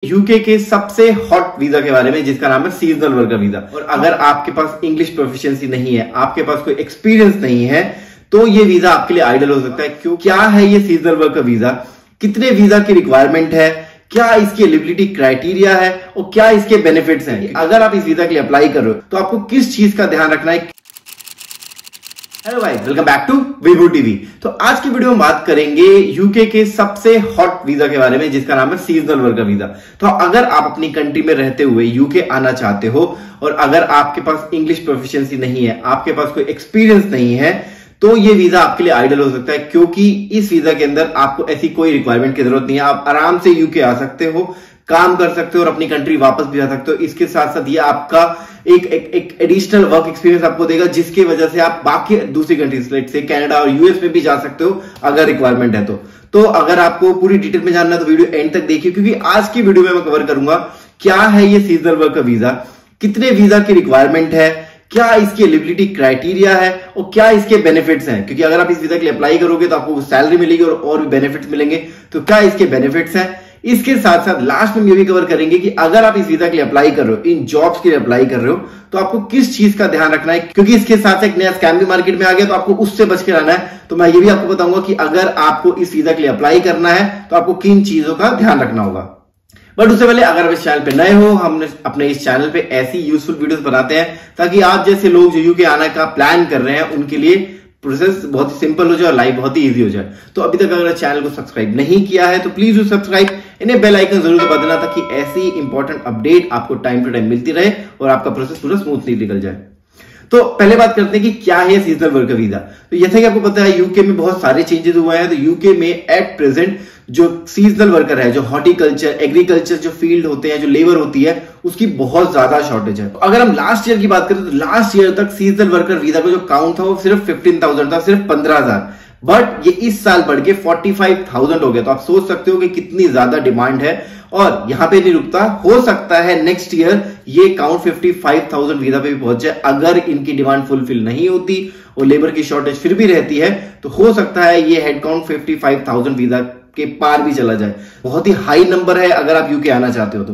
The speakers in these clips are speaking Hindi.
यूके के सबसे हॉट वीजा के बारे में जिसका नाम है सीजनल वर्कर वीजा। और अगर आपके पास इंग्लिश प्रोफिशिएंसी नहीं है, आपके पास कोई एक्सपीरियंस नहीं है, तो ये वीजा आपके लिए आइडियल हो सकता है। क्यों? क्या है ये सीजनल वर्कर वीजा, कितने वीजा की रिक्वायरमेंट है, क्या इसकी एलिजिबिलिटी क्राइटेरिया है और क्या इसके बेनिफिट्स हैं। अगर आप इस वीजा के लिए अप्लाई कर रहे हो तो आपको किस चीज का ध्यान रखना है। Hello guys, welcome back to Vivo TV. तो आज की वीडियो में बात करेंगे यूके के सबसे हॉट वीजा के बारे में जिसका नाम है सीजनल वर्कर वीजा। तो अगर आप अपनी कंट्री में रहते हुए यूके आना चाहते हो और अगर आपके पास इंग्लिश प्रोफिशिएंसी नहीं है, आपके पास कोई एक्सपीरियंस नहीं है, तो ये वीजा आपके लिए आइडियल हो सकता है। क्योंकि इस वीजा के अंदर आपको ऐसी कोई रिक्वायरमेंट की जरूरत नहीं है। आप आराम से यूके आ सकते हो, काम कर सकते हो और अपनी कंट्री वापस भी जा सकते हो। इसके साथ साथ ये आपका एक एडिशनल वर्क एक्सपीरियंस आपको देगा, जिसकी वजह से आप बाकी दूसरी कंट्रीज से कनाडा और यूएस में भी जा सकते हो अगर रिक्वायरमेंट है तो अगर आपको पूरी डिटेल में जानना है तो वीडियो एंड तक देखिए, क्योंकि आज की वीडियो में मैं कवर करूंगा क्या है ये सीजनल वर्कर वीजा, कितने वीजा की रिक्वायरमेंट है, क्या इसकी एलिजिबिलिटी क्राइटेरिया है और क्या इसके बेनिफिट्स हैं। क्योंकि अगर आप इस वीजा के लिए अप्लाई करोगे तो आपको सैलरी मिलेगी और भी बेनिफिट्स मिलेंगे। तो क्या इसके बेनिफिट्स हैं, इसके साथ साथ लास्ट में ये भी कवर करेंगे कि अगर आप इस वीजा के लिए अप्लाई कर रहे हो, इन जॉब्स के लिए अप्लाई कर रहे हो, तो आपको किस चीज का ध्यान रखना है। क्योंकि इसके साथ एक नया स्कैम भी मार्केट में आ गया, तो आपको उससे बच के रहना है। तो मैं ये भी आपको बताऊंगा कि अगर आपको इस वीजा के लिए अप्लाई करना है तो आपको किन चीजों का ध्यान रखना होगा। बट उससे पहले अगर आप इस चैनल पे नए हो, हमने अपने इस चैनल पे ऐसी यूजफुल वीडियोस बनाते हैं ताकि आप जैसे लोग जो यूके आने का प्लान कर रहे हैं उनके लिए प्रोसेस बहुत ही सिंपल हो जाए और लाइफ बहुत ही इजी हो जाए। तो अभी तक अगर चैनल को सब्सक्राइब नहीं किया है तो प्लीज डू सब्सक्राइब, इन्हें बेल आइकन जरूर दबा देना ताकि ऐसी इंपॉर्टेंट अपडेट आपको टाइम टू टाइम मिलती रहे और आपका प्रोसेस पूरा स्मूथली निकल जाए। तो पहले बात करते हैं कि क्या है सीजनल वर्कर वीजा। तो जैसा कि आपको पता है यूके में बहुत सारे चेंजेस हुए हैं। तो यूके में एट प्रेजेंट जो सीजनल वर्कर है, जो हॉर्टिकल्चर, एग्रीकल्चर जो फील्ड होते हैं, जो लेबर होती है, उसकी बहुत ज्यादा शॉर्टेज है। तो अगर हम लास्ट ईयर की बात करें तो लास्ट ईयर तक सीजनल वर्कर वीजा का जो काउंट था वो सिर्फ 15,000 था, सिर्फ 15,000। बट ये इस साल बढ़ के 45,000 हो गया। तो आप सोच सकते हो कि कितनी ज्यादा डिमांड है। और यहां पे नहीं रुकता, हो सकता है नेक्स्ट ईयर ये काउंट 55,000 वीजा पे भी पहुंच जाए। अगर इनकी डिमांड फुलफिल नहीं होती और लेबर की शॉर्टेज फिर भी रहती है तो हो सकता है ये हेड काउंट 55,000 वीजा के पार भी चला जाए। बहुत ही हाई नंबर है अगर आप यूके आना चाहते हो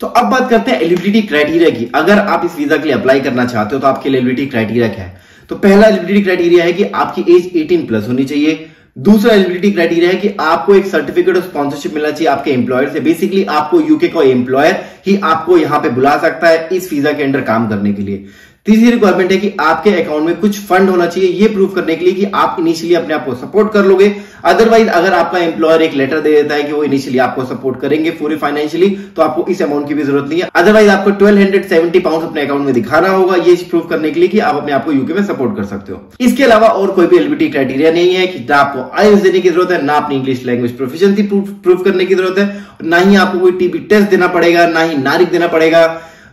तो अब बात करते हैं एलिजिबिलिटी क्राइटेरिया की। अगर आप इस वीजा के लिए अप्लाई करना चाहते हो तो आपके लिए एलिजिबिलिटी क्राइटेरिया क्या है। तो पहला एलिजिबिलिटी क्राइटेरिया है कि आपकी एज 18+ होनी चाहिए। दूसरा एलिजिबिलिटी क्राइटेरिया है कि आपको एक सर्टिफिकेट ऑफ स्पॉन्सरशिप मिलना चाहिए आपके एम्प्लॉयर से। बेसिकली आपको यूके का एम्प्लॉयर ही आपको यहां पे बुला सकता है इस वीजा के अंडर काम करने के लिए। तीसरी रिक्वायरमेंट है कि आपके अकाउंट में कुछ फंड होना चाहिए, ये प्रूव करने के लिए कि आप इनिशियली अपने आप को सपोर्ट कर लोगे। अदरवाइज अगर आपका एम्प्लॉयर एक लेटर दे देता है कि वो इनिशियली आपको सपोर्ट करेंगे पूरी फाइनेंशियली, तो आपको इस अमाउंट की भी जरूरत नहीं है। अदरवाइज आपको 1270 पाउंड अपने अकाउंट में दिखाना होगा, ये प्रूव करने के लिए कि आप अपने आप को यूके में सपोर्ट कर सकते हो। इसके अलावा और कोई भी एलिजिबिलिटी क्राइटेरिया नहीं है कि ना आपको आईएलटीएस देने की जरूरत है, ना अपनी इंग्लिश लैंग्वेज प्रोफिशिएंसी प्रूव करने की जरूरत है, ना ही आपको कोई टीबी टेस्ट देना पड़ेगा, ना ही नारिक देना पड़ेगा।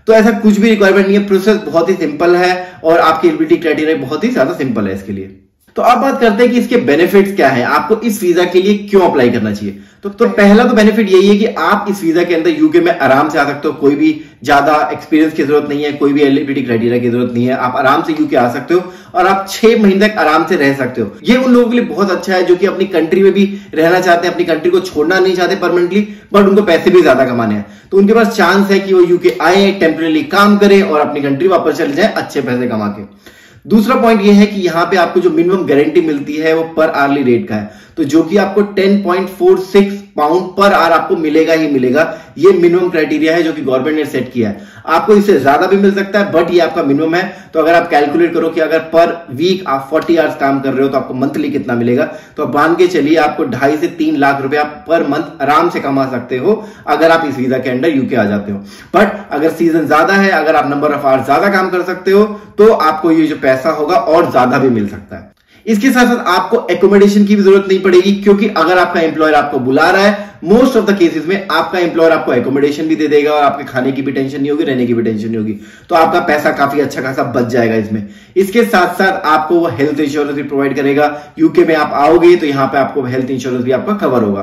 तो ऐसा कुछ भी रिक्वायरमेंट नहीं है। प्रोसेस बहुत ही सिंपल है और आपकी एलिजिबिलिटी क्राइटेरिया बहुत ही ज्यादा सिंपल है इसके लिए। तो अब बात करते हैं कि इसके बेनिफिट्स क्या है, आपको इस वीजा के लिए क्यों अप्लाई करना चाहिए। तो पहला तो बेनिफिट यही है कि आप इस वीजा के अंदर यूके में आराम से आ सकते हो। कोई भी ज्यादा एक्सपीरियंस की जरूरत नहीं है, कोई भी एलिजिबिलिटी क्राइटेरिया की जरूरत नहीं है। आप आराम से यूके आ सकते हो और आप 6 महीने तक आराम से रह सकते हो। ये उन लोगों के लिए बहुत अच्छा है जो कि अपनी कंट्री में भी रहना चाहते हैं, अपनी कंट्री को छोड़ना नहीं चाहते परमानेंटली, बट उनको पैसे भी ज्यादा कमाने हैं। तो उनके पास चांस है कि वो यूके आए, टेम्परेरी काम करें और अपनी कंट्री वापस चले जाए अच्छे पैसे कमा के। दूसरा पॉइंट ये है कि यहां पे आपको जो मिनिमम गारंटी मिलती है वो पर आवर्ली रेट का है, तो जो कि आपको 10.46 पाउंड पर आवर आपको मिलेगा ही मिलेगा। ये मिनिमम क्राइटेरिया है जो कि गवर्नमेंट ने सेट किया है। आपको इससे ज्यादा भी मिल सकता है, बट ये आपका मिनिमम है। तो अगर आप कैलकुलेट करो कि अगर पर वीक आप 40 आवर्स काम कर रहे हो तो आपको मंथली कितना मिलेगा, तो आप मान के चलिए आपको 2.5 से 3 लाख रुपए आप पर मंथ आराम से कमा सकते हो अगर आप इस वीजा के अंडर यूके आ जाते हो। बट अगर सीजन ज्यादा है, अगर आप नंबर ऑफ आवर्स ज्यादा काम कर सकते हो, तो आपको ये जो पैसा होगा और ज्यादा भी मिल सकता है। इसके साथ साथ आपको एकोमोडेशन की भी जरूरत नहीं पड़ेगी, क्योंकि अगर आपका एम्प्लॉयर आपको बुला रहा है, मोस्ट ऑफ द केसेस में आपका एम्प्लॉयर आपको एकोमोडेशन भी दे देगा और आपके खाने की भी टेंशन नहीं होगी, रहने की भी टेंशन नहीं होगी। तो आपका पैसा काफी अच्छा खासा बच जाएगा इसमें। इसके साथ साथ आपको वो हेल्थ इंश्योरेंस भी प्रोवाइड करेगा। यूके में आप आओगे तो यहां पे आपको हेल्थ इंश्योरेंस भी आपका कवर होगा।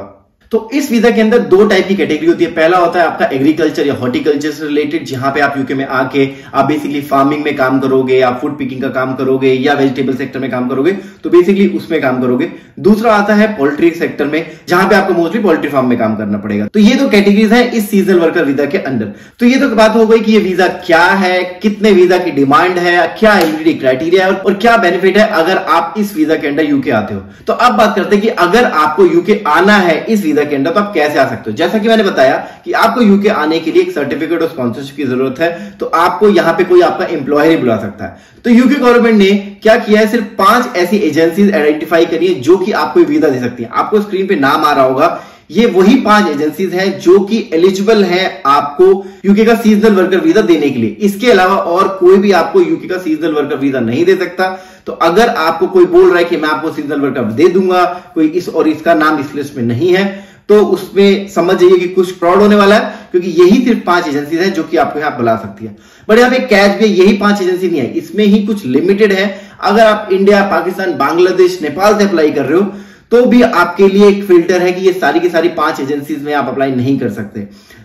तो इस वीजा के अंदर दो टाइप की कैटेगरी होती है। पहला होता है आपका एग्रीकल्चर या हॉर्टिकल्चर से रिलेटेड, जहां पे आप यूके में आके आप बेसिकली फार्मिंग में काम करोगे, आप फूड पिकिंग का काम करोगे या वेजिटेबल सेक्टर में काम करोगे, तो बेसिकली उसमें काम करोगे। दूसरा आता है पोल्ट्री सेक्टर में, जहां पे आपको मोस्टली पोल्ट्री फार्म में काम करना पड़ेगा। तो ये दो कैटेगरीज है इस सीजनल वर्कर वीजा के अंदर। तो ये तो बात हो गई कि ये वीजा क्या है, कितने वीजा की डिमांड है, क्या एलिजिबिलिटी क्राइटेरिया है और क्या बेनिफिट है अगर आप इस वीजा के अंडर यूके आते हो। तो अब बात करते हैं कि अगर आपको यूके आना है इस वीजा के अंदर तो आप कैसे आ सकते हो। जैसा कि मैंने बताया कि आपको यूके आने के लिए एक सर्टिफिकेट और स्पॉन्सरशिप की जरूरत है, तो आपको यहां पे कोई आपका एम्प्लॉयर ही बुला सकता है। तो यूके गवर्नमेंट ने क्या किया है, सिर्फ 5 ऐसी एजेंसीज आइडेंटिफाई करी है जो कि आपको वीजा दे सकती है। आपको स्क्रीन पे नाम आ रहा होगा, ये वही 5 एजेंसीज हैं जो कि एलिजिबल हैं आपको यूके का सीजनल वर्कर वीजा देने के लिए। इसके अलावा और कोई भी आपको यूके का सीजनल वर्कर वीजा नहीं दे सकता। तो अगर आपको कोई बोल रहा है कि मैं आपको सीजनल वर्कर दे दूंगा, कोई इस और इसका नाम इस लिस्ट में नहीं है, तो उसमें समझ जाइए कि कुछ फ्रॉड होने वाला है, क्योंकि यही सिर्फ 5 एजेंसीज हैं जो कि आपको यहां बुला सकती है। बट यहां पे कैच भी यही 5 एजेंसी नहीं है, इसमें ही कुछ लिमिटेड है। अगर आप इंडिया, पाकिस्तान, बांग्लादेश, नेपाल से अप्लाई कर रहे हो तो भी आपके लिए एक फिल्टर है कि ये सारी की सारी 5 एजेंसीज में आप अप्लाई नहीं कर सकते।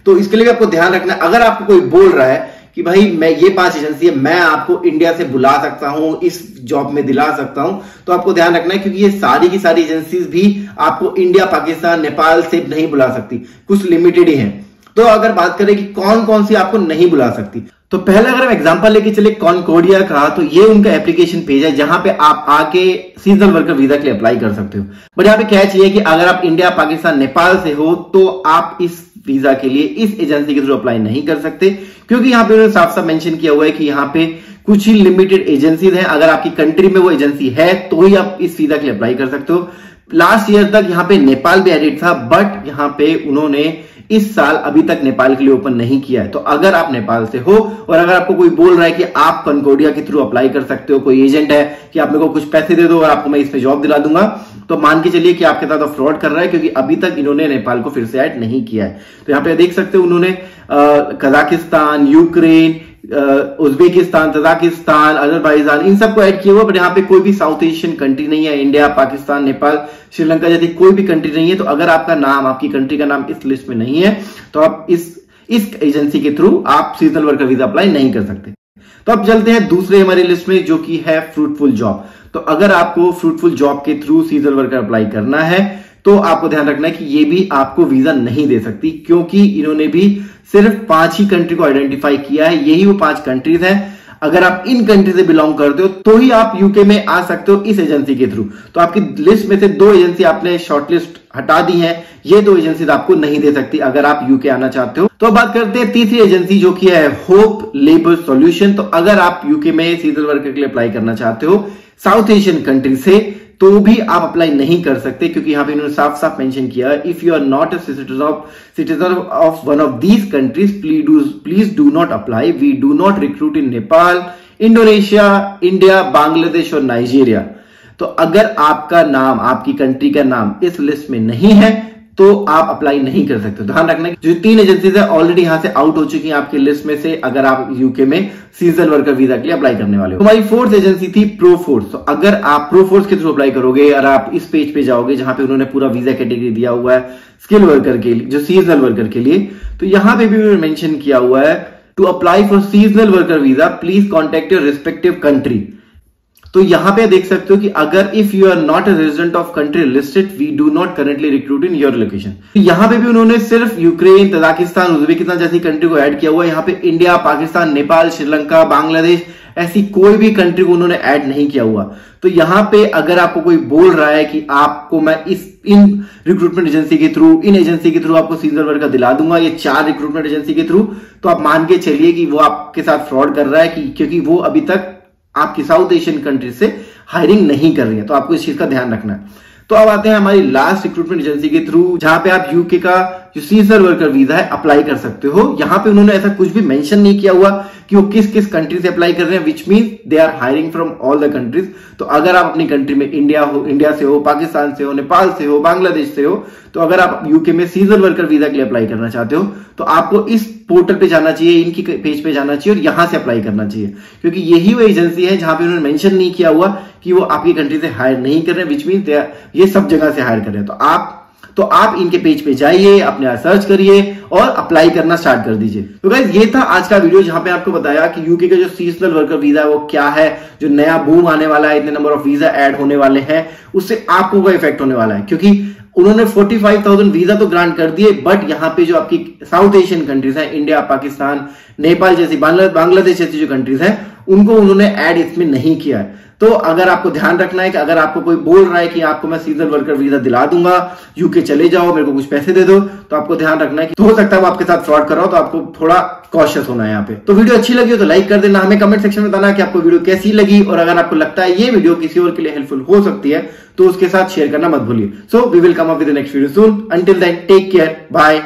तो इसके लिए भी आपको ध्यान रखना है। अगर आपको कोई बोल रहा है कि भाई मैं ये 5 एजेंसी है, मैं आपको इंडिया से बुला सकता हूं, इस जॉब में दिला सकता हूं, तो आपको ध्यान रखना है, क्योंकि ये सारी की सारी एजेंसीज भी आपको इंडिया, पाकिस्तान, नेपाल से नहीं बुला सकती, कुछ लिमिटेड ही है। तो अगर बात करें कि कौन कौन सी आपको नहीं बुला सकती, तो पहले अगर हम एग्जांपल लेके चले कॉनकोर्डिया का, तो ये उनका एप्लीकेशन पेज है जहां पे आप आके सीजनल वर्कर वीजा के लिए अप्लाई कर सकते हो। बट यहाँ पे कैच ये है कि अगर आप इंडिया, पाकिस्तान, नेपाल से हो तो आप इस वीजा के लिए इस एजेंसी के थ्रू अप्लाई नहीं कर सकते, क्योंकि यहाँ पे उन्होंने साफ साफ मेंशन किया हुआ है कि यहाँ पे कुछ ही लिमिटेड एजेंसीज हैं। अगर आपकी कंट्री में वो एजेंसी है तो ही आप इस वीजा के लिए अप्लाई कर सकते हो। लास्ट ईयर तक यहाँ पे नेपाल भी एडिड था, बट यहाँ पे उन्होंने इस साल अभी तक नेपाल के लिए ओपन नहीं किया है। तो अगर आप नेपाल से हो और अगर आपको कोई बोल रहा है कि आप कॉनकोर्डिया के थ्रू अप्लाई कर सकते हो, कोई एजेंट है कि आप मेरे को कुछ पैसे दे दो और आपको मैं इसमें जॉब दिला दूंगा, तो मान के चलिए कि आपके साथ फ्रॉड कर रहा है, क्योंकि अभी तक इन्होंने नेपाल को फिर से ऐड नहीं किया है। तो यहाँ पे देख सकते हो उन्होंने Kazakhstan, Ukraine, Uzbekistan, Tajikistan, Azerbaijan, इन सबको ऐड किया हुआ, बट यहाँ पे कोई भी साउथ एशियन कंट्री नहीं है। इंडिया, पाकिस्तान, नेपाल, श्रीलंका जैसी कोई भी कंट्री नहीं है। तो अगर आपका नाम, आपकी कंट्री का नाम इस लिस्ट में नहीं है तो आप इस एजेंसी के थ्रू आप सीजनल वर्कर वीजा अप्लाई नहीं कर सकते। तो अब चलते हैं दूसरे हमारी लिस्ट में, जो कि है फ्रूटफुल जॉब। तो अगर आपको फ्रूटफुल जॉब के थ्रू सीजनल वर्कर अप्लाई करना है तो आपको ध्यान रखना है कि ये भी आपको वीजा नहीं दे सकती, क्योंकि इन्होंने भी सिर्फ 5 ही कंट्री को आइडेंटिफाई किया है। यही वो 5 कंट्रीज हैं। अगर आप इन कंट्री से बिलोंग करते हो तो ही आप यूके में आ सकते हो इस एजेंसी के थ्रू। तो आपकी लिस्ट में से 2 एजेंसी आपने शॉर्टलिस्ट हटा दी है, ये 2 एजेंसी आपको नहीं दे सकती अगर आप यूके आना चाहते हो। तो बात करते हैं तीसरी एजेंसी, जो कि है होप लेबर सॉल्यूशन। तो अगर आप यूके में सीजनल वर्कर के लिए अप्लाई करना चाहते हो साउथ एशियन कंट्री से, तो भी आप अप्लाई नहीं कर सकते, क्योंकि यहां पे इन्होंने साफ साफ मेंशन किया है, if you are not a citizen of one of these countries please do not apply. We do not recruit in Nepal, Indonesia, India, Bangladesh और नाइजीरिया। तो अगर आपका नाम, आपकी कंट्री का नाम इस लिस्ट में नहीं है तो आप अप्लाई नहीं कर सकते। ध्यान रखना जो 3 एजेंसीज है ऑलरेडी यहां से आउट हो चुकी हैं आपकी लिस्ट में से, अगर आप यूके में सीजनल वर्कर वीजा के लिए अप्लाई करने वाले हो। हमारी 4th एजेंसी थी प्रोफोर्स। तो अगर आप प्रोफोर्स के थ्रू अप्लाई करोगे और आप इस पेज पे जाओगे जहां पे उन्होंने पूरा वीजा कैटेगरी दिया हुआ है स्किल वर्कर के लिए, जो सीजनल वर्कर के लिए, तो यहां पे भी उन्होंने मेंशन किया हुआ है, to apply for seasonal worker visa please contact your respective country. तो यहां पे देख सकते हो कि अगर if you are not a resident of country listed we do not currently recruit in your location. यहां पे भी उन्होंने सिर्फ यूक्रेन, तजाकिस्तान, उज्बेकिस्तान जैसी कंट्री को ऐड किया हुआ है। यहां पे इंडिया, पाकिस्तान, नेपाल, श्रीलंका, बांग्लादेश ऐसी कोई भी कंट्री को उन्होंने ऐड नहीं किया हुआ। तो यहां पे अगर आपको कोई बोल रहा है कि आपको मैं इन रिक्रूटमेंट एजेंसी के थ्रू, इन एजेंसी के थ्रू आपको सीजनल वर्कर दिला दूंगा, ये 4 रिक्रूटमेंट एजेंसी के थ्रू, तो आप मान के चलिए कि वो आपके साथ फ्रॉड कर रहा है, क्योंकि वो अभी तक आपकी साउथ एशियन कंट्री से हायरिंग नहीं कर रही है। तो आपको इस चीज का ध्यान रखना है। तो अब आते हैं हमारी लास्ट रिक्रूटमेंट एजेंसी के थ्रू, जहां पे आप यूके का जो सीजनल वर्कर वीजा है अप्लाई कर सकते हो। यहां पे उन्होंने ऐसा कुछ भी मेंशन नहीं किया हुआ कि वो किस किस कंट्री से अप्लाई कर रहे हैं, which means they are hiring from all the countries. तो अगर आप अपनी कंट्री में इंडिया से हो, पाकिस्तान से हो, नेपाल से हो, बांग्लादेश से हो, तो अगर आप यूके में सीजनल वर्कर वीजा के लिए अप्लाई करना चाहते हो तो आपको इस पोर्टल पे जाना चाहिए, इनकी पेज पे जाना चाहिए और यहां से अप्लाई करना चाहिए, क्योंकि यही वो एजेंसी है जहां पे उन्होंने मेंशन नहीं किया हुआ कि वो आपकी कंट्री से हायर नहीं कर रहे हैं, विच मींस ये सब जगह से हायर कर रहे हैं। तो आप तो आप इनके पेज पे जाइए, अपने आप सर्च करिए और अप्लाई करना स्टार्ट कर दीजिए। तो गाइस ये था आज का वीडियो, जहां पे आपको बताया कि यूके का जो सीजनल वर्कर वीजा है वो क्या है, जो नया बूम आने वाला है, इतने नंबर ऑफ वीजा ऐड होने वाले हैं, उससे आपको कोई इफेक्ट होने वाला है। क्योंकि उन्होंने 45,000 वीजा तो ग्रांट कर दिए, बट यहाँ पे जो आपकी साउथ एशियन कंट्रीज हैं, इंडिया, पाकिस्तान, नेपाल जैसी, बांग्लादेश जैसी जो कंट्रीज हैं, उनको उन्होंने ऐड इसमें नहीं किया है। तो अगर आपको ध्यान रखना है कि अगर आपको कोई बोल रहा है कि आपको मैं सीजनल वर्कर वीजा दिला दूंगा, यूके चले जाओ, मेरे को कुछ पैसे दे दो, तो आपको ध्यान रखना है कि हो सकता है वो आपके साथ फ्रॉड कर रहा हो, तो आपको थोड़ा कॉशियस होना है यहाँ पे। तो वीडियो अच्छी लगी हो तो लाइक कर देना, हमें कमेंट सेक्शन में बताना कि आपको वीडियो कैसी लगी, और अगर आपको लगता है ये वीडियो किसी और के लिए हेल्पफुल हो सकती है तो उसके साथ शेयर करना मत भूलिए। So we will come up with the next video soon. Until then take care, bye.